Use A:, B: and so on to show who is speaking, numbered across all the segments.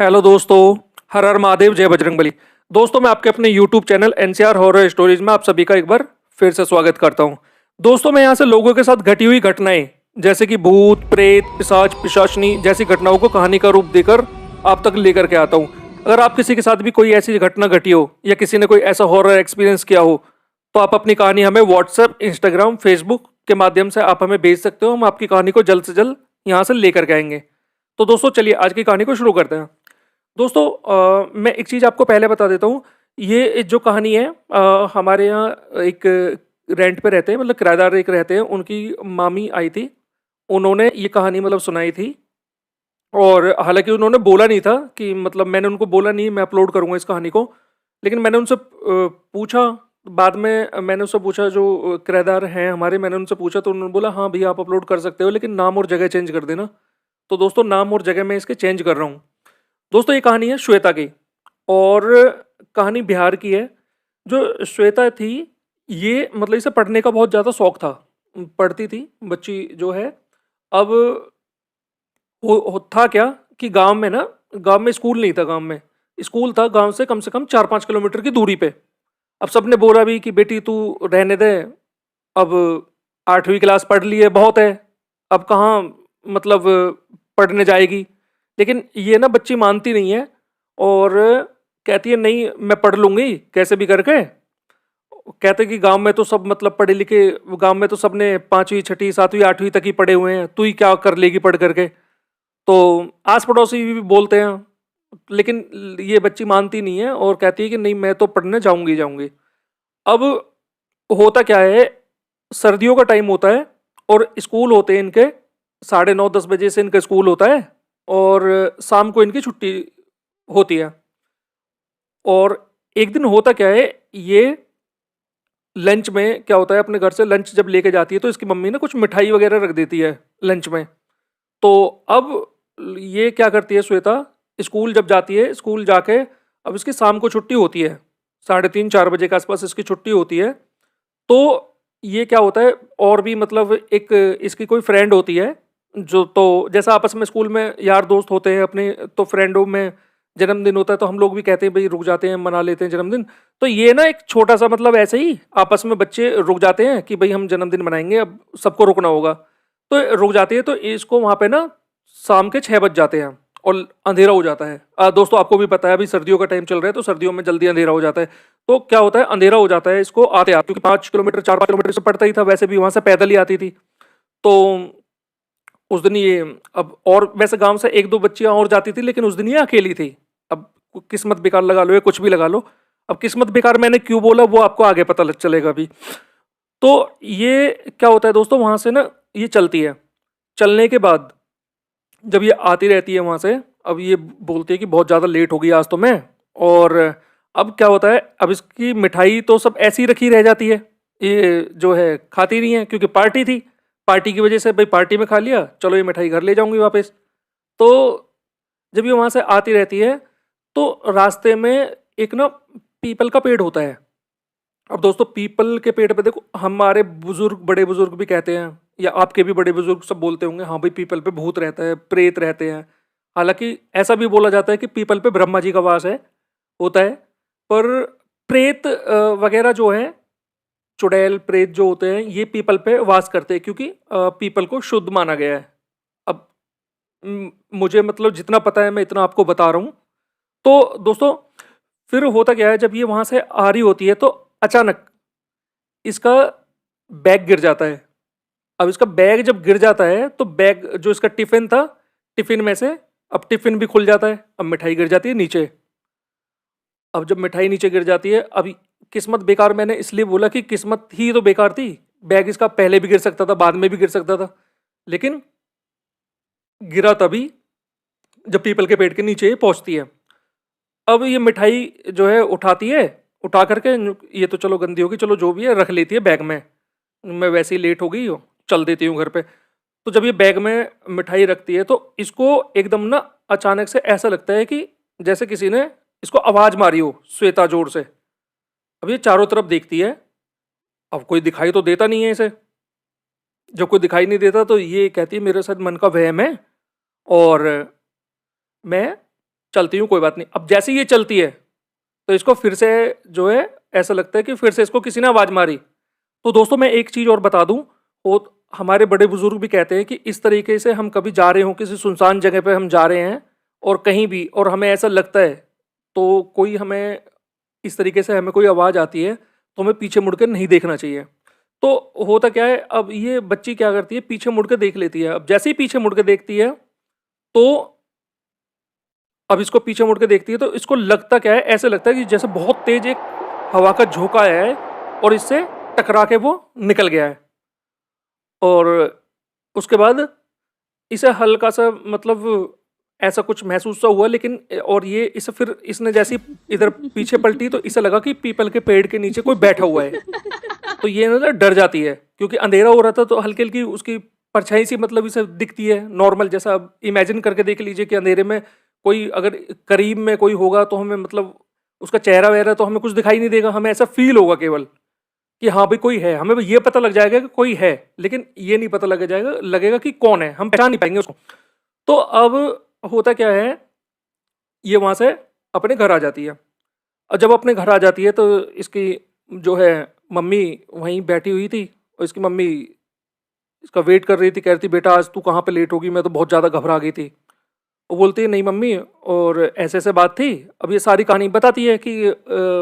A: Hello दोस्तों। हर हर महादेव, जय बजरंगबली। दोस्तों, मैं आपके अपने YouTube channel NCR horror stories में आप सभी का एक बार फिर से स्वागत करता हूं। दोस्तों, मैं यहां से लोगों के साथ घटी हुई घटनाएं जैसे कि भूत प्रेत पिशाच पिशाचनी जैसी घटनाओं को कहानी का रूप देकर आप तक लेकर के आता हूं। अगर आप किसी के साथ भी कोई ऐसी घटना घटी हो या किसी ने कोई ऐसा हॉरर एक्सपीरियंस किया हो तो आप अपनी कहानी हमें व्हाट्सएप इंस्टाग्राम फेसबुक के माध्यम से आप हमें भेज सकते हो। हम आपकी कहानी को जल्द से जल्द यहाँ से लेकर के आएंगे। तो दोस्तों, चलिए आज की कहानी को शुरू करते हैं। दोस्तों, मैं एक चीज़ आपको पहले बता देता हूँ। ये जो कहानी है, हमारे यहाँ एक रेंट पे रहते हैं, मतलब किराएदार एक रहते हैं, उनकी मामी आई थी। उन्होंने ये कहानी मतलब सुनाई थी। और हालांकि उन्होंने बोला नहीं था कि, मतलब मैंने उनको बोला नहीं मैं अपलोड करूँगा इस कहानी को। लेकिन मैंने उनसे पूछा। बाद में मैंने उससे पूछा, जो किराएदार हैं हमारे, मैंने उनसे पूछा तो उन्होंने बोला हाँ भैया आप अपलोड कर सकते हो, लेकिन नाम और जगह चेंज कर देना। तो दोस्तों, नाम और जगह मैं इसके चेंज कर रहा हूँ। दोस्तों, ये कहानी है श्वेता की। और कहानी बिहार की है। जो श्वेता थी, ये मतलब इसे पढ़ने का बहुत ज़्यादा शौक था। पढ़ती थी बच्ची जो है। अब था क्या कि गांव में ना, गांव में स्कूल नहीं था। गांव में स्कूल था, गांव से कम 4-5 किलोमीटर की दूरी पे। अब सबने बोला भी कि बेटी तू रहने दे। अब 8वीं क्लास पढ़ ली है, बहुत है। अब कहाँ मतलब पढ़ने जाएगी। लेकिन ये ना बच्ची मानती नहीं है। और कहती है नहीं मैं पढ़ लूंगी कैसे भी करके। कहते कि गांव में तो सब मतलब पढ़े लिखे, गांव में तो सबने 5वीं 6वीं 7वीं 8वीं तक ही पढ़े हुए हैं, तू ही क्या कर लेगी पढ़ करके। तो आस पड़ोसी भी बोलते हैं। लेकिन ये बच्ची मानती नहीं है और कहती है कि नहीं मैं तो पढ़ने जाऊंगी जाऊंगी। अब होता क्या है, सर्दियों का टाइम होता है और स्कूल होते हैं इनके 9:30-10 बजे से इनका स्कूल होता है। और शाम को इनकी छुट्टी होती है। और एक दिन होता क्या है, ये लंच में क्या होता है, अपने घर से लंच जब लेके जाती है तो इसकी मम्मी ना कुछ मिठाई वगैरह रख देती है लंच में। तो अब ये क्या करती है श्वेता, स्कूल जब जाती है, स्कूल जाके अब इसकी शाम को छुट्टी होती है, 3:30-4 बजे के आसपास इसकी छुट्टी होती है। तो ये क्या होता है, और भी मतलब एक इसकी कोई फ्रेंड होती है, जो तो जैसा आपस में स्कूल में यार दोस्त होते हैं अपने, तो फ्रेंडों में जन्मदिन होता है तो हम लोग भी कहते हैं भाई रुक जाते हैं मना लेते हैं जन्मदिन। तो ये ना एक छोटा सा मतलब ऐसे ही आपस में बच्चे रुक जाते हैं कि भाई हम जन्मदिन मनाएंगे, अब सबको रुकना होगा। तो रुक जाती है, तो इसको वहाँ पे ना शाम के 6 बज जाते हैं और अंधेरा हो जाता है। दोस्तों, आपको भी पता है अभी सर्दियों का टाइम चल रहा है तो सर्दियों में जल्दी अंधेरा हो जाता है। तो क्या होता है, अंधेरा हो जाता है इसको आते आते, क्योंकि 5 किलोमीटर 4-5 किलोमीटर से पड़ता ही था, वैसे भी वहां से पैदल ही आती थी। तो उस दिन ये, अब और वैसे गांव से एक दो बच्चियां और जाती थी, लेकिन उस दिन ये अकेली थी। अब किस्मत बेकार लगा लो या कुछ भी लगा लो। अब किस्मत बेकार मैंने क्यों बोला वो आपको आगे पता लग चलेगा अभी। तो ये क्या होता है दोस्तों, वहां से ना ये चलती है। चलने के बाद जब ये आती रहती है वहां से, अब ये बोलती है कि बहुत ज़्यादा लेट हो गई आज तो मैं। और अब क्या होता है, अब इसकी मिठाई तो सब ऐसी ही रखी रह जाती है। ये जो है खाती नहीं है, क्योंकि पार्टी थी। पार्टी की वजह से भाई पार्टी में खा लिया, चलो ये मिठाई घर ले जाऊंगी वापस। तो जब ये वहां से आती रहती है तो रास्ते में एक ना पीपल का पेड़ होता है। अब दोस्तों, पीपल के पेड़ पे देखो, हमारे बुजुर्ग बड़े बुजुर्ग भी कहते हैं या आपके भी बड़े बुजुर्ग सब बोलते होंगे हाँ भाई पीपल पे भूत रहता है, प्रेत रहते हैं। हालांकि ऐसा भी बोला जाता है कि पीपल पे ब्रह्मा जी का वास है, होता है। पर प्रेत वगैरह जो है, चुड़ैल प्रेत जो होते हैं, ये पीपल पे वास करते हैं, क्योंकि पीपल को शुद्ध माना गया है। अब मुझे मतलब जितना पता है मैं इतना आपको बता रहा हूँ। तो दोस्तों, फिर होता क्या है, जब ये वहां से आ रही होती है तो अचानक इसका बैग गिर जाता है। अब इसका बैग जब गिर जाता है तो बैग जो इसका टिफिन था, टिफिन में से अब टिफिन भी खुल जाता है, अब मिठाई गिर जाती है नीचे। अब जब मिठाई नीचे गिर जाती है, अब किस्मत बेकार मैंने इसलिए बोला कि किस्मत ही तो बेकार थी। बैग इसका पहले भी गिर सकता था, बाद में भी गिर सकता था। लेकिन गिरा तभी जब पीपल के पेड़ के नीचे ये पहुंचती है। अब ये मिठाई जो है उठाती है, उठा करके ये तो चलो गंदी होगी, चलो जो भी है रख लेती है बैग में। मैं वैसे ही लेट हो गई हूँ, चल देती हूँ घर पे। तो जब ये बैग में मिठाई रखती है तो इसको एकदम ना अचानक से ऐसा लगता है कि जैसे किसी ने इसको आवाज मारी हो, श्वेता जोर से। अब ये चारों तरफ देखती है, अब कोई दिखाई तो देता नहीं है इसे। जब कोई दिखाई नहीं देता तो ये कहती है मेरे साथ मन का वहम है। और मैं चलती हूँ कोई बात नहीं। अब जैसे ही ये चलती है तो इसको फिर से जो है ऐसा लगता है कि फिर से इसको किसी ने आवाज़ मारी। तो दोस्तों मैं एक चीज़ और बता दूं, वो हमारे बड़े बुजुर्ग भी कहते हैं कि इस तरीके से हम कभी जा रहे हो, किसी सुनसान जगह पे हम जा रहे हैं और कहीं भी, और हमें ऐसा लगता है तो कोई हमें इस तरीके से हमें कोई आवाज़ आती है तो हमें पीछे मुड़ के नहीं देखना चाहिए। तो होता क्या है, अब ये बच्ची क्या करती है, पीछे मुड़ के देख लेती है। अब जैसे ही पीछे मुड़ के देखती है तो अब इसको पीछे मुड़ के देखती है तो इसको लगता क्या है, ऐसे लगता है कि जैसे बहुत तेज एक हवा का झोंका आया है और इससे टकरा के वो निकल गया है। और उसके बाद इसे हल्का सा मतलब ऐसा कुछ महसूस सा हुआ, लेकिन और ये इसे फिर इसने जैसी इधर पीछे पलटी तो इसे लगा कि पीपल के पेड़ के नीचे कोई बैठा हुआ है। तो ये ना डर जाती है क्योंकि अंधेरा हो रहा था तो हल्की हल्की उसकी परछाई सी मतलब इसे दिखती है नॉर्मल जैसा। अब इमेजिन करके देख लीजिए कि अंधेरे में कोई अगर करीब में कोई होगा तो हमें मतलब उसका चेहरा वहरा तो हमें कुछ दिखाई नहीं देगा, हमें ऐसा फील होगा केवल कि हाँ भाई कोई है। हमें ये पता लग जाएगा कि कोई है, लेकिन ये नहीं पता लगेगा कि कौन है, हम पहचान नहीं पाएंगे उसको। तो अब होता क्या है, ये वहां से अपने घर आ जाती है। और जब अपने घर आ जाती है तो इसकी जो है मम्मी वहीं बैठी हुई थी और इसकी मम्मी इसका वेट कर रही थी, कह रही थी बेटा आज तू कहाँ पे लेट होगी, मैं तो बहुत ज़्यादा घबरा गई थी। वो बोलती है नहीं मम्मी, और ऐसे ऐसे बात थी। अब ये सारी कहानी बताती है कि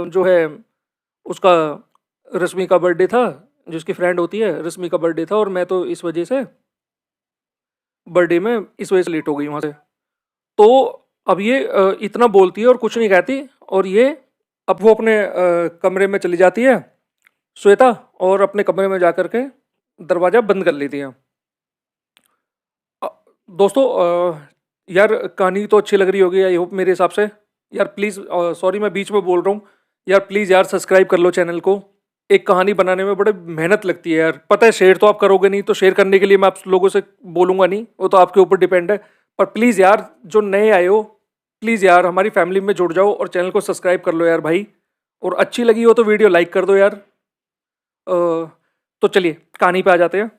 A: जो है उसका रश्मि का बर्थडे था, जिसकी फ्रेंड होती है रश्मि का बर्थडे था, और मैं तो इस वजह से बर्थडे में इस वजह से लेट हो गई वहाँ से। तो अब ये इतना बोलती है और कुछ नहीं कहती, और ये अब वो अपने कमरे में चली जाती है श्वेता, और अपने कमरे में जा कर के दरवाज़ा बंद कर लेती है। दोस्तों यार कहानी तो अच्छी लग रही होगी आई होप मेरे हिसाब से। यार प्लीज़ सॉरी मैं बीच में बोल रहा हूँ यार, प्लीज़ यार सब्सक्राइब कर लो चैनल को। एक कहानी बनाने में बड़े मेहनत लगती है यार, पता है शेयर तो आप करोगे नहीं, तो शेयर करने के लिए मैं आप लोगों से बोलूँगा नहीं, वो तो आपके ऊपर डिपेंड है। पर प्लीज़ यार जो नए आए हो प्लीज़ यार हमारी फैमिली में जुड़ जाओ और चैनल को सब्सक्राइब कर लो यार भाई। और अच्छी लगी हो तो वीडियो लाइक कर दो यार। तो चलिए कहानी पे आ जाते हैं,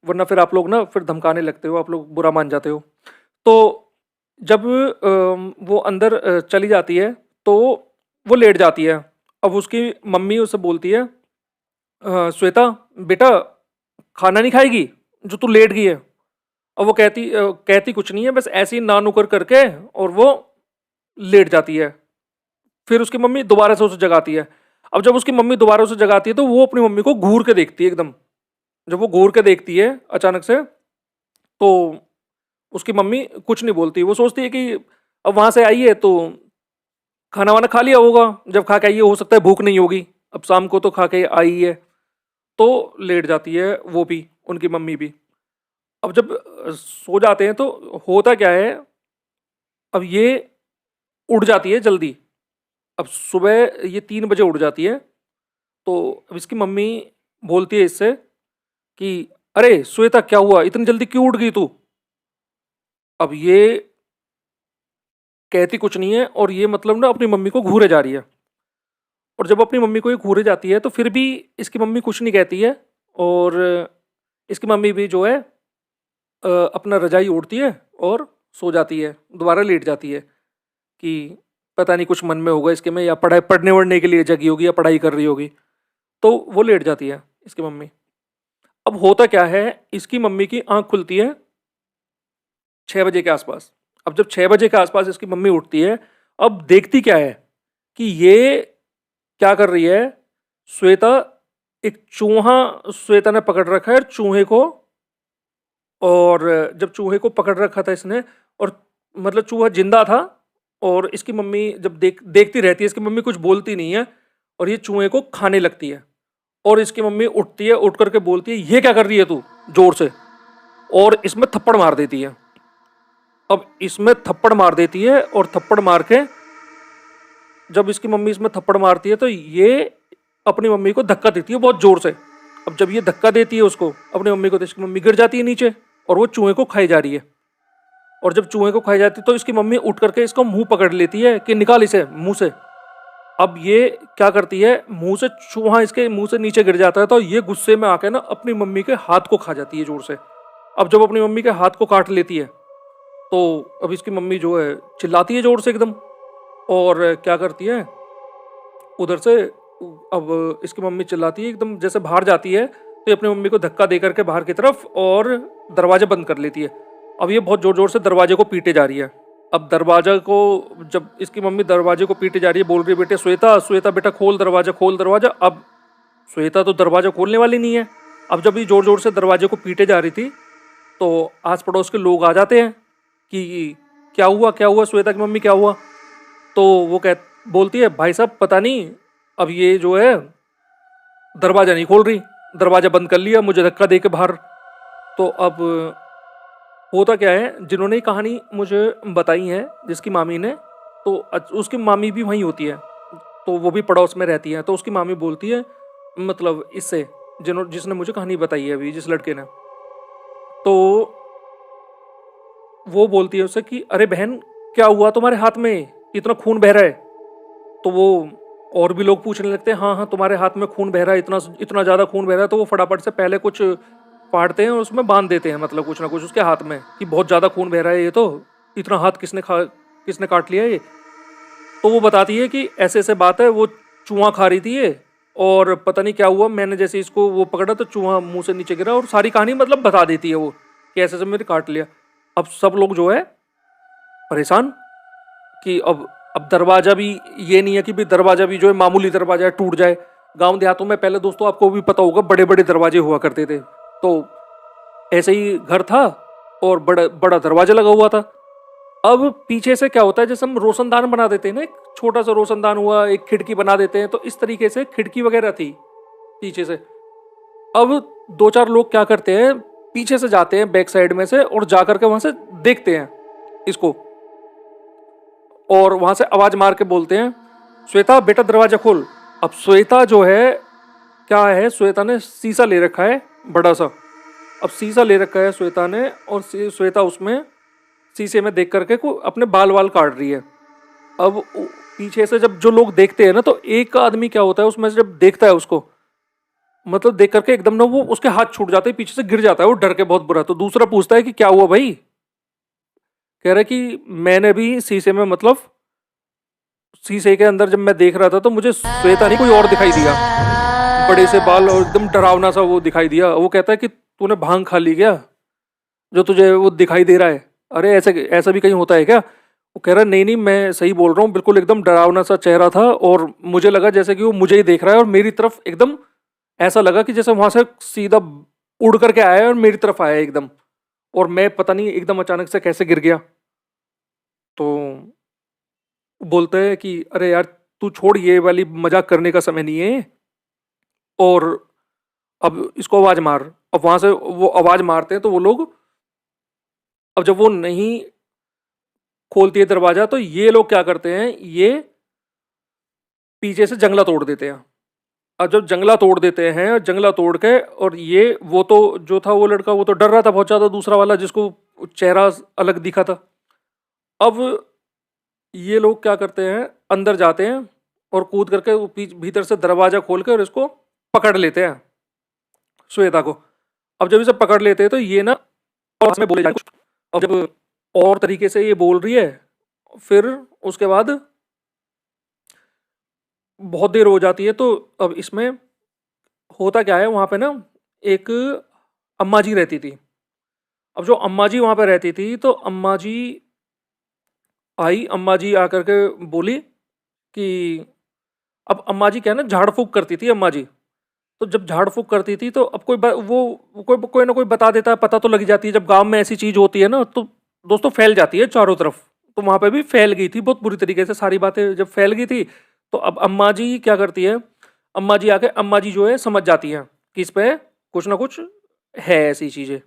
A: वरना फिर आप लोग ना फिर धमकाने लगते हो, आप लोग बुरा मान जाते हो। तो जब वो अंदर चली जाती है तो वो लेट जाती है। अब उसकी मम्मी उसे बोलती है श्वेता बेटा खाना नहीं खाएगी जो तू लेट गई है। अब वो कहती कुछ नहीं है, बस ऐसे ही ना नुकर करके और वो लेट जाती है। फिर उसकी मम्मी दोबारा से उसे जगाती है। अब जब उसकी मम्मी दोबारा उसे जगाती है तो वो अपनी मम्मी को घूर के देखती है एकदम। जब वो घूर के देखती है अचानक से तो उसकी मम्मी कुछ नहीं बोलती। वो सोचती है कि अब वहां से आई है तो खाना वाना खा लिया होगा, जब खा के आई है हो सकता है भूख नहीं होगी, अब शाम को तो खा के आई है। तो लेट जाती है वो भी, उनकी मम्मी भी। अब जब सो जाते हैं तो होता क्या है, अब ये उठ जाती है जल्दी। अब सुबह ये 3 बजे उठ जाती है। तो अब इसकी मम्मी बोलती है इससे कि अरे श्वेता क्या हुआ, इतनी जल्दी क्यों उठ गई तू। अब ये कहती कुछ नहीं है और ये मतलब ना अपनी मम्मी को घूरे जा रही है। और जब अपनी मम्मी को ये घूरे जाती है तो फिर भी इसकी मम्मी कुछ नहीं कहती है। और इसकी मम्मी भी जो है अपना रजाई ओढ़ती है और सो जाती है, दोबारा लेट जाती है कि पता नहीं कुछ मन में होगा इसके में, या पढ़ने वढ़ने के लिए जगी होगी या पढ़ाई कर रही होगी। तो वो लेट जाती है इसकी मम्मी। अब होता क्या है, इसकी मम्मी की आंख खुलती है 6 बजे के आसपास। अब जब 6 बजे के आसपास इसकी मम्मी उठती है, अब देखती क्या है कि ये क्या कर रही है, श्वेता एक चूहा श्वेता ने पकड़ रखा है चूहे को। और जब चूहे को पकड़ रखा था इसने, और मतलब चूहा जिंदा था, और इसकी मम्मी जब देखती रहती है, इसकी मम्मी कुछ बोलती नहीं है और ये चूहे को खाने लगती है। और इसकी मम्मी उठती है, उठ करके बोलती है ये क्या कर रही है तू, जोर से, और इसमें थप्पड़ मार देती है। अब इसमें थप्पड़ मार देती है और थप्पड़ मार के जब इसकी मम्मी इसमें थप्पड़ मारती है तो ये अपनी मम्मी को धक्का देती है बहुत जोर से। अब जब ये धक्का देती है उसको अपनी मम्मी को, तो इसकी मम्मी गिर जाती है नीचे और वो चूहे को खाई जा रही है। और जब चूहे को खाई जाती है तो इसकी मम्मी उठ करके इसको मुंह पकड़ लेती है कि निकाल इसे मुंह से। अब ये क्या करती है, मुंह से चूहा इसके मुंह से नीचे गिर जाता है तो ये गुस्से में आके ना अपनी मम्मी के हाथ को खा जाती है जोर से। अब जब अपनी मम्मी के हाथ को काट लेती है तो अब इसकी मम्मी जो है चिल्लाती है ज़ोर से एकदम, और क्या करती है उधर से, अब इसकी मम्मी चिल्लाती है एकदम, जैसे बाहर जाती है तो ये अपनी मम्मी को धक्का दे करके बाहर की तरफ और दरवाजा बंद कर लेती है। अब ये बहुत जोर जोर से दरवाजे को पीटे जा रही है। अब दरवाजा को, जब इसकी मम्मी दरवाजे को पीटे जा रही है, बोल रही है बेटे श्वेता श्वेता बेटा खोल दरवाजा खोल दरवाजा। अब श्वेता तो दरवाजा खोलने वाली नहीं है। अब जब ये जोर जोर से दरवाजे को पीटे जा रही थी तो आस पड़ोस के लोग आ जाते हैं कि क्या हुआ श्वेता की मम्मी क्या हुआ। तो वो बोलती है भाई साहब पता नहीं, अब ये जो है दरवाजा नहीं खोल रही, दरवाजा बंद कर लिया मुझे धक्का दे के बाहर। तो अब होता क्या है, जिन्होंने ये कहानी मुझे बताई है जिसकी मामी ने, तो उसकी मामी भी वहीं होती है, तो वो भी पड़ोस में रहती है। तो उसकी मामी बोलती है, मतलब इससे जिसने मुझे कहानी बताई है अभी, जिस लड़के ने, तो वो बोलती है उससे कि अरे बहन क्या हुआ तुम्हारे हाथ में, इतना खून बह रहा है। तो वो और भी लोग पूछने लगते हैं हाँ हाँ तुम्हारे हाथ में खून बह रहा है, इतना इतना ज़्यादा खून बह रहा है। तो वो फटाफट से पहले कुछ फाड़ते हैं और उसमें बांध देते हैं, मतलब कुछ ना कुछ उसके हाथ में, कि बहुत ज़्यादा खून बह रहा है, ये तो इतना हाथ किसने काट लिया ये। तो वो बताती है कि ऐसे ऐसे बात है, वो चूहा खा रही थी ये, और पता नहीं क्या हुआ, मैंने जैसे इसको वो पकड़ा तो चूहा मुंह से नीचे गिरा, और सारी कहानी मतलब बता देती है वो कि ऐसे ऐसे मेरे काट लिया। अब सब लोग जो है परेशान कि अब दरवाजा भी, ये नहीं है कि भी दरवाजा भी जो है मामूली दरवाजा है टूट जाए। गांव देहातों में पहले दोस्तों आपको भी पता होगा बड़े बड़े दरवाजे हुआ करते थे, तो ऐसे ही घर था और बड़ा बड़ा दरवाजा लगा हुआ था। अब पीछे से क्या होता है, जैसे हम रोशनदान बना देते हैं ना, एक छोटा सा रोशनदान हुआ, एक खिड़की बना देते हैं, तो इस तरीके से खिड़की वगैरह थी पीछे से। अब दो चार लोग क्या करते हैं, पीछे से जाते हैं बैक साइड में से, और जाकर के वहां से देखते हैं इसको, और वहां से आवाज मार के बोलते हैं श्वेता बेटा दरवाजा खोल। अब श्वेता जो है, क्या है, श्वेता ने शीशा ले रखा है बड़ा सा। अब शीशा ले रखा है श्वेता ने, और श्वेता उसमें शीशे में देख करके को अपने बाल वाल काट रही है। अब पीछे से जब जो लोग देखते हैं ना, तो एक आदमी क्या होता है उसमें से जब देखता है उसको, मतलब देख करके एकदम ना वो उसके हाथ छूट जाते हैं, पीछे से गिर जाता है वो डर के बहुत बुरा। तो दूसरा पूछता है कि क्या हुआ भाई, कह रहा है कि मैंने भी शीशे में, मतलब शीशे के अंदर जब मैं देख रहा था तो मुझे श्वेता नहीं कोई और दिखाई दिया, बड़े से बाल और एकदम डरावना सा वो दिखाई दिया। वो कहता है कि तूने भांग खा ली क्या, जो तुझे वो दिखाई दे रहा है। अरे ऐसे ऐसा भी कहीं होता है क्या। वो कह रहा है नहीं नहीं मैं सही बोल रहा हूँ, बिल्कुल एकदम डरावना सा चेहरा था, और मुझे लगा जैसे कि वो मुझे ही देख रहा है, और मेरी तरफ एकदम ऐसा लगा कि जैसे वहां से सीधा उड़ करके आया है और मेरी तरफ आया एकदम, और मैं पता नहीं एकदम अचानक से कैसे गिर गया। तो बोलते हैं कि अरे यार तू छोड़, ये वाली मजाक करने का समय नहीं है, और अब इसको आवाज मार। अब वहां से वो आवाज मारते हैं तो वो लोग, अब जब वो नहीं खोलती है दरवाजा, तो ये लोग क्या करते हैं, ये पीछे से जंगला तोड़ देते हैं। अब जब जंगला तोड़ देते हैं, जंगला तोड़ के, और ये वो तो जो था वो लड़का, वो तो डर रहा था बहुत ज्यादा, दूसरा वाला जिसको चेहरा अलग दिखा था। अब ये लोग क्या करते हैं, अंदर जाते हैं और कूद करके वो भीतर से दरवाजा खोल के और इसको पकड़ लेते हैं श्वेता को। अब जब इसे पकड़ लेते हैं तो ये ना और में बोले जाए कुछ, अब जब और तरीके से ये बोल रही है, फिर उसके बाद बहुत देर हो जाती है। तो अब इसमें होता क्या है, वहां पे ना एक अम्मा जी रहती थी। अब जो अम्मा जी वहां पे रहती थी, तो अम्मा जी आई, अम्मा जी आकर के बोली कि, अब अम्मा जी क्या है ना, झाड़ फूक करती थी अम्मा जी। तो जब झाड़ फूक करती थी तो अब वो कोई ना कोई बता देता है, पता तो लग जाती है। जब गांव में ऐसी चीज होती है ना, तो दोस्तों फैल जाती है चारों तरफ। तो वहां पे भी फैल गई थी बहुत बुरी तरीके से सारी बातें, जब फैल गई थी तो अब अम्मा जी क्या करती है, अम्मा जी आके, अम्मा जी जो है समझ जाती है कि इस पे कुछ ना कुछ है ऐसी चीजें,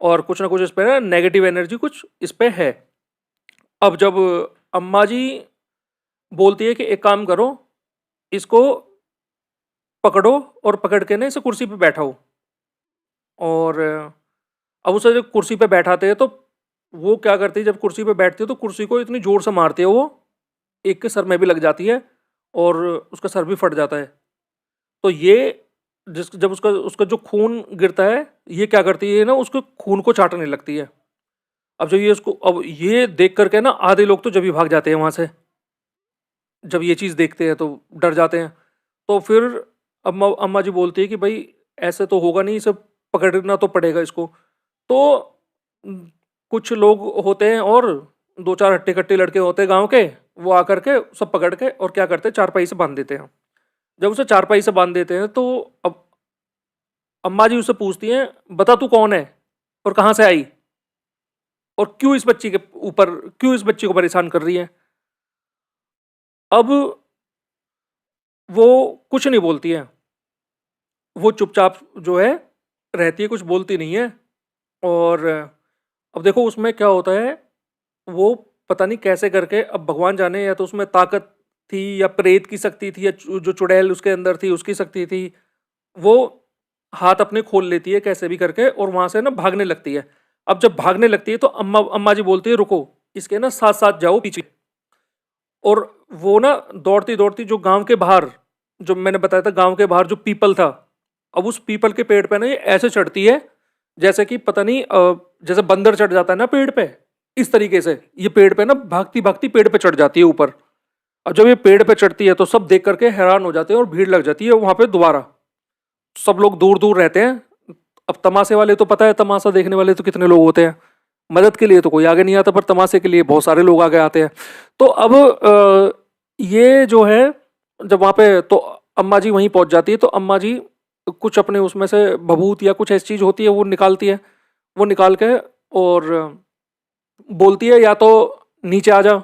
A: और कुछ ना कुछ इस पे नेगेटिव एनर्जी कुछ इस पे है। अब जब अम्मा जी बोलती है कि एक काम करो, इसको पकड़ो और पकड़ के ना इसे कुर्सी पे बैठाओ। और अब उसे जब कुर्सी पे बैठाते हैं तो वो क्या करती है, जब कुर्सी पे बैठती है तो कुर्सी को इतनी जोर से मारती है वो, एक के सर में भी लग जाती है और उसका सर भी फट जाता है। तो ये जब उसका उसका जो खून गिरता है, ये क्या करती है ना, उसको खून को चाटने लगती है। अब जब ये उसको अब ये देख करके ना आधे लोग तो जब ही भाग जाते हैं वहां से, जब ये चीज देखते हैं तो डर जाते हैं। तो फिर अम्मा अम्मा जी बोलती है कि भाई ऐसे तो होगा नहीं, इसे पकड़ना तो पड़ेगा इसको। तो न, कुछ लोग होते हैं और दो चार हट्टे कट्टे लड़के होते हैं गांव के, वो आकर के सब पकड़ के और क्या करते हैं, चारपाई से बांध देते हैं। जब उसे चारपाई से बांध देते हैं तो अब अम्मा जी उससे पूछती हैं, बता तू कौन है और कहाँ से आई और क्यों इस बच्ची के ऊपर, क्यों इस बच्ची को परेशान कर रही है। अब वो कुछ नहीं बोलती है, वो चुपचाप जो है रहती है, कुछ बोलती नहीं है। और अब देखो उसमें क्या होता है, वो पता नहीं कैसे करके, अब भगवान जाने, या तो उसमें ताकत थी या प्रेत की शक्ति थी या जो चुड़ैल उसके अंदर थी उसकी शक्ति थी, वो हाथ अपने खोल लेती है कैसे भी करके और वहां से ना भागने लगती है। अब जब भागने लगती है तो अम्मा अम्मा जी बोलती है रुको, इसके ना साथ साथ जाओ पीछे। और वो ना दौड़ती दौड़ती जो गांव के बाहर, जो मैंने बताया था गांव के बाहर जो पीपल था, अब उस पीपल के पेड़ पे ना ये ऐसे चढ़ती है जैसे कि पता नहीं जैसे बंदर चढ़ जाता है ना पेड़ पे, इस तरीके से ये पेड़ पे ना भागती भागती पेड़ पे चढ़ जाती है ऊपर। अब जब ये पेड़ पे चढ़ती है तो सब देख करके हैरान हो जाते हैं और भीड़ लग जाती है वहां पे दोबारा। सब लोग दूर दूर रहते हैं। अब तमाशे वाले तो पता है, तमाशा देखने वाले तो कितने लोग होते हैं, मदद के लिए तो कोई आगे नहीं आता, पर तमाशे के लिए बहुत सारे लोग आगे आते हैं। तो अब ये जो है, जब वहां पे तो अम्मा जी वहीं पहुंच जाती है, तो अम्मा जी कुछ अपने उसमें से भभूत या कुछ ऐसी चीज होती है वो निकालती है, वो निकाल के और बोलती है या तो नीचे आ जा,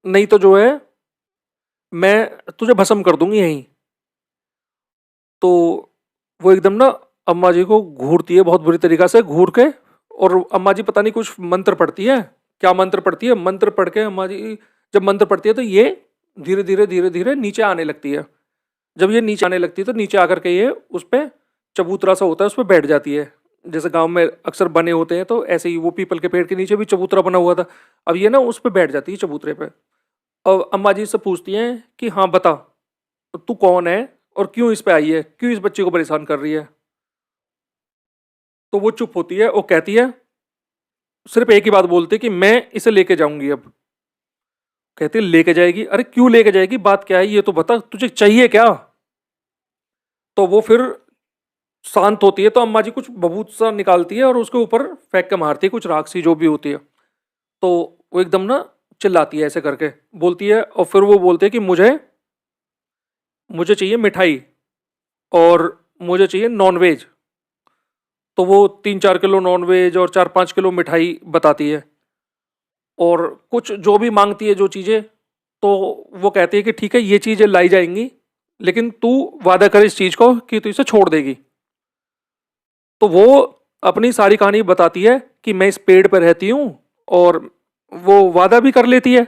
A: नहीं तो जो है मैं तुझे भस्म कर दूंगी यहीं। तो वो एकदम ना अम्मा जी को घूरती है बहुत बुरी तरीका से, घूर के, और अम्मा जी पता नहीं कुछ मंत्र पढ़ती है, क्या मंत्र पढ़ती है, मंत्र पढ़ के अम्मा जी जब मंत्र पढ़ती है तो ये धीरे धीरे धीरे धीरे नीचे आने लगती है। जब ये नीचे आने लगती है तो नीचे आकर के ये उस पर चबूतरा सा होता है उस पर बैठ जाती है, जैसे गांव में अक्सर बने होते हैं, तो ऐसे ही वो पीपल के पेड़ के नीचे भी चबूतरा बना हुआ था। अब ये ना उस पर बैठ जाती है चबूतरे पे। और अम्मा जी से पूछती हैं कि हाँ बता, तू कौन है और क्यों इस पे आई है, क्यों इस बच्चे को परेशान कर रही है। तो वो चुप होती है और कहती है, सिर्फ एक ही बात बोलती है कि मैं इसे लेके जाऊंगी। अब कहती है लेके जाएगी, अरे क्यों लेके जाएगी, बात क्या है ये तो बता, तुझे चाहिए क्या। तो वो फिर शांत होती है, तो अम्मा जी कुछ बबूत सा निकालती है और उसके ऊपर फेंक के मारती है, कुछ राख सी जो भी होती है। तो वो एकदम ना चिल्लाती है ऐसे करके, बोलती है, और फिर वो बोलते हैं कि मुझे मुझे चाहिए मिठाई और मुझे चाहिए नॉनवेज। तो वो 3-4 किलो नॉनवेज और 4-5 किलो मिठाई बताती है, और कुछ जो भी मांगती है जो चीज़ें, तो वो कहती है कि ठीक है ये चीज़ें लाई जाएंगी, लेकिन तू वादा कर इस चीज़ को कि तू इसे छोड़ देगी। तो वो अपनी सारी कहानी बताती है कि मैं इस पेड़ पर रहती हूँ, और वो वादा भी कर लेती है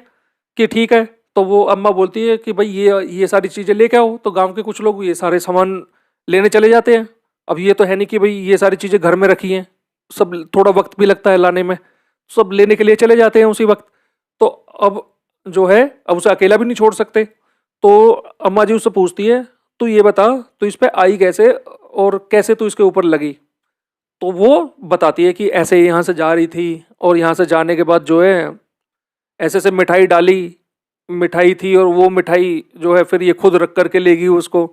A: कि ठीक है। तो वो अम्मा बोलती है कि भाई ये सारी चीज़ें लेके आओ, तो गांव के कुछ लोग ये सारे सामान लेने चले जाते हैं। अब ये तो है नहीं कि भाई ये सारी चीज़ें घर में रखी हैं, सब थोड़ा वक्त भी लगता है लाने में, सब लेने के लिए चले जाते हैं उसी वक्त। तो अब जो है, अब उसे अकेला भी नहीं छोड़ सकते। तो अम्मा जी उससे पूछती है, तू ये बता तू इस पे आई कैसे और कैसे तू इसके ऊपर लगी। तो वो बताती है कि ऐसे यहाँ से जा रही थी, और यहाँ से जाने के बाद जो है ऐसे ऐसे मिठाई डाली, मिठाई थी, और वो मिठाई जो है फिर ये खुद रख करके लेगी उसको।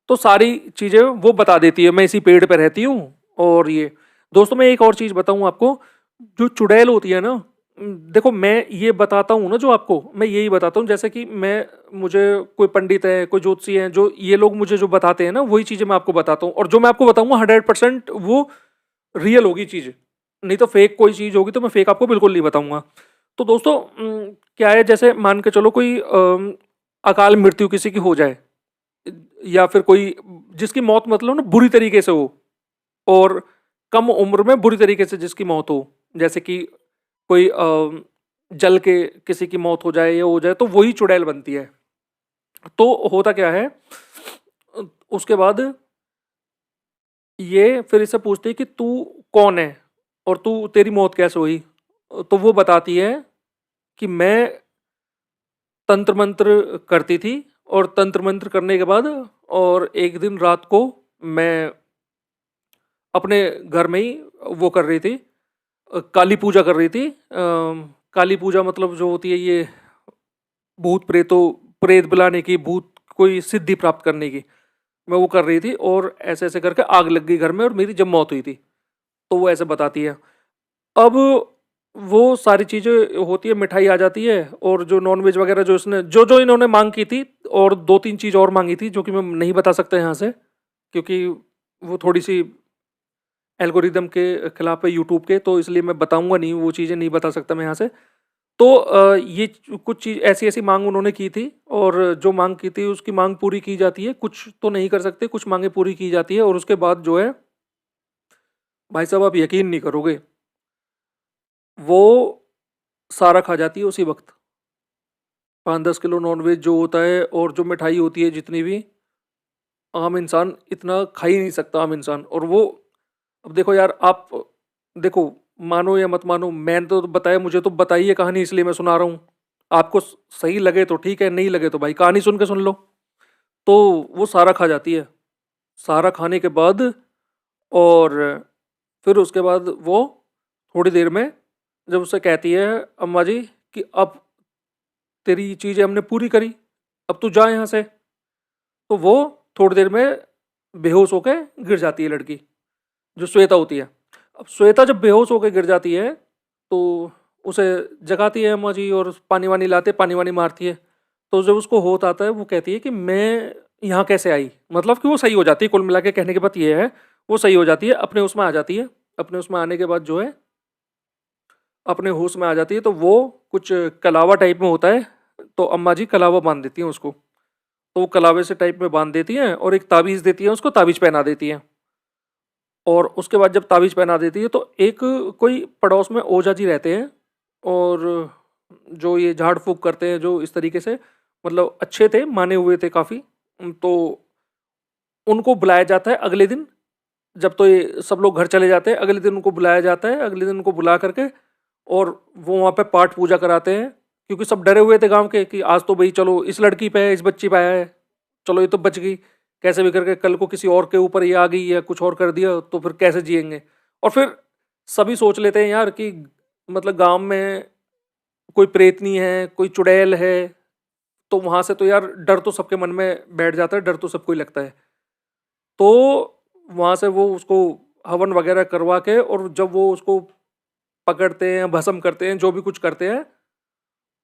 A: तो सारी चीज़ें वो बता देती है, मैं इसी पेड़ पे रहती हूँ। और ये दोस्तों मैं एक और चीज़ बताऊँ आपको, जो चुड़ैल होती है ना, देखो मैं ये बताता हूँ ना जो आपको, मैं यही बताता हूँ, जैसे कि मैं, मुझे कोई पंडित है कोई ज्योतिषी है, जो ये लोग मुझे जो बताते हैं ना वही चीज़ें मैं आपको बताता हूँ, और जो मैं आपको बताऊंगा 100% वो रियल होगी चीज़, नहीं तो फेक कोई चीज़ होगी तो मैं फेक आपको बिल्कुल नहीं बताऊंगा। तो दोस्तों क्या है, जैसे मान के चलो कोई अकाल मृत्यु किसी की हो जाए, या फिर कोई जिसकी मौत मतलब ना बुरी तरीके से हो, और कम उम्र में बुरी तरीके से जिसकी मौत हो, जैसे कि कोई जल के किसी की मौत हो जाए या हो जाए, तो वही चुड़ैल बनती है। तो होता क्या है, उसके बाद ये फिर इससे पूछती है कि तू कौन है और तू तेरी मौत कैसे हुई। तो वो बताती है कि मैं तंत्र मंत्र करती थी, और तंत्र मंत्र करने के बाद, और एक दिन रात को मैं अपने घर में ही वो कर रही थी, काली पूजा कर रही थी। काली पूजा मतलब जो होती है ये भूत प्रेतों प्रेत बुलाने की, भूत कोई सिद्धि प्राप्त करने की, मैं वो कर रही थी और ऐसे ऐसे करके आग लग गई घर में और मेरी जब मौत हुई थी। तो वो ऐसे बताती है। अब वो सारी चीज़ें होती है, मिठाई आ जाती है और जो नॉनवेज वगैरह जो इसने जो जो इन्होंने मांग की थी, और दो तीन चीज़ और मांगी थी जो कि मैं नहीं बता सकता यहाँ से, क्योंकि वो थोड़ी सी एल्गोरिदम के खिलाफ है यूट्यूब के, तो इसलिए मैं बताऊंगा नहीं, वो चीज़ें नहीं बता सकता मैं यहाँ से। तो ये कुछ चीज़ ऐसी ऐसी मांग उन्होंने की थी, और जो मांग की थी उसकी मांग पूरी की जाती है, कुछ तो नहीं कर सकते, कुछ मांगे पूरी की जाती है, और उसके बाद जो है भाई साहब आप यकीन नहीं करोगे, वो सारा खा जाती है उसी वक्त। 5-10 किलो नॉनवेज जो होता है और जो मिठाई होती है जितनी भी, आम इंसान इतना खा ही नहीं सकता, आम इंसान। और वो, अब देखो यार आप, देखो मानो या मत मानो, मैंने तो बताया, मुझे तो बताइए कहानी, इसलिए मैं सुना रहा हूँ। आपको सही लगे तो ठीक है, नहीं लगे तो भाई कहानी सुन के सुन लो। तो वो सारा खा जाती है, सारा खाने के बाद, और फिर उसके बाद वो थोड़ी देर में जब उससे कहती है अम्मा जी कि अब तेरी चीज़ें हमने पूरी करी, अब तू जा यहाँ से, तो वो थोड़ी देर में बेहोश होके गिर जाती है लड़की, जो श्वेता होती है। अब श्वेता जब बेहोश होकर गिर जाती है तो उसे जगाती है अम्मा जी और पानी वानी लाते, पानी वानी मारती है। तो जब उसको होश आता है वो कहती है कि मैं यहाँ कैसे आई, मतलब कि वो सही हो जाती है, कुल मिला के कहने के बाद ये है, वो सही हो जाती है, अपने उसमें आ जाती है। अपने उसमें आने के बाद जो है, अपने होश में आ जाती है, तो वो कुछ कलावा टाइप में होता है, तो अम्मा जी कलावा बांध देती हैं उसको। तो वो कलावे से टाइप में बांध देती हैं और एक ताबीज़ देती है, उसको ताबीज़ पहना देती हैं। और उसके बाद जब ताबीज़ पहना देती है तो एक कोई पड़ोस में ओझा जी रहते हैं, और जो ये झाड़ फूँक करते हैं, जो इस तरीके से, मतलब अच्छे थे, माने हुए थे काफ़ी। तो उनको बुलाया जाता है अगले दिन, जब तो ये सब लोग घर चले जाते हैं, अगले दिन उनको बुलाया जाता है, अगले दिन उनको बुला करके, और वो वहाँ पे पाठ पूजा कराते हैं, क्योंकि सब डरे हुए थे गांव के कि आज तो भाई चलो इस लड़की पे है, इस बच्ची पे है, चलो ये तो बच गई, कैसे भी करके कल को किसी और के ऊपर ये आ गई या कुछ और कर दिया तो फिर कैसे जिएंगे। और फिर सभी सोच लेते हैं यार कि मतलब गांव में कोई प्रेतनी है, कोई चुड़ैल है, तो वहां से तो यार डर तो सबके मन में बैठ जाता है, डर तो सबको ही लगता है। तो वहां से वो उसको हवन वगैरह करवा के, और जब वो उसको पकड़ते हैं, भस्म करते हैं, जो भी कुछ करते हैं,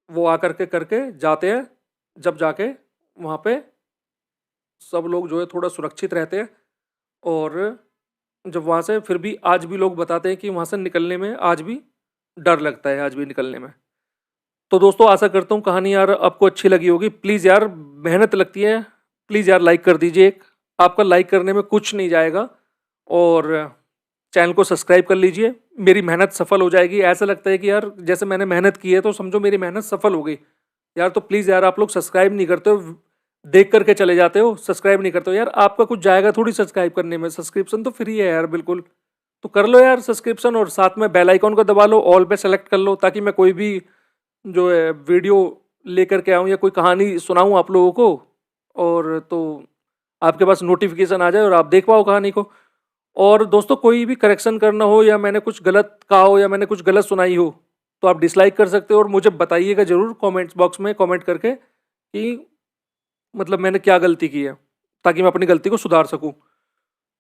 A: वो आकर के करके जाते हैं। जब जाके वहाँ पे सब लोग जो है थोड़ा सुरक्षित रहते हैं, और जब वहाँ से फिर भी आज भी लोग बताते हैं कि वहाँ से निकलने में आज भी डर लगता है, आज भी निकलने में। तो दोस्तों आशा करता हूँ कहानी यार आपको अच्छी लगी होगी। प्लीज़ यार, मेहनत लगती है, प्लीज़ यार लाइक कर दीजिए, एक आपका लाइक करने में कुछ नहीं जाएगा, और चैनल को सब्सक्राइब कर लीजिए, मेरी मेहनत सफल हो जाएगी। ऐसा लगता है कि यार जैसे मैंने मेहनत की है तो समझो मेरी मेहनत सफल हो गई। यार तो प्लीज़ यार, आप लोग सब्सक्राइब नहीं करते हो, देख करके चले जाते हो, सब्सक्राइब नहीं करते हो यार, आपका कुछ जाएगा थोड़ी सब्सक्राइब करने में, सब्सक्रिप्शन तो फ्री है यार बिल्कुल। तो कर लो यार सब्सक्रिप्शन, और साथ में बेल आइकॉन को दबा लो, ऑल पे सेलेक्ट कर लो, ताकि मैं कोई भी जो है वीडियो लेकर के आऊँ या कोई कहानी सुनाऊँ आप लोगों को, और तो आपके पास नोटिफिकेशन आ जाए और आप देख पाओ कहानी को। और दोस्तों कोई भी करेक्शन करना हो, या मैंने कुछ गलत कहा हो, या मैंने कुछ गलत सुनाई हो, तो आप डिसलाइक कर सकते हो, और मुझे बताइएगा ज़रूर कमेंट्स बॉक्स में कमेंट करके कि मतलब मैंने क्या गलती की है, ताकि मैं अपनी गलती को सुधार सकूं।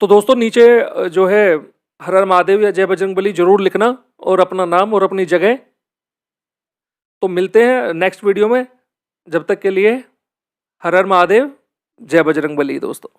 A: तो दोस्तों नीचे जो है हर हर महादेव या जय बजरंगबली जरूर लिखना, और अपना नाम और अपनी जगह। तो मिलते हैं नेक्स्ट वीडियो में, जब तक के लिए हर हर महादेव, जय बजरंगबली दोस्तों।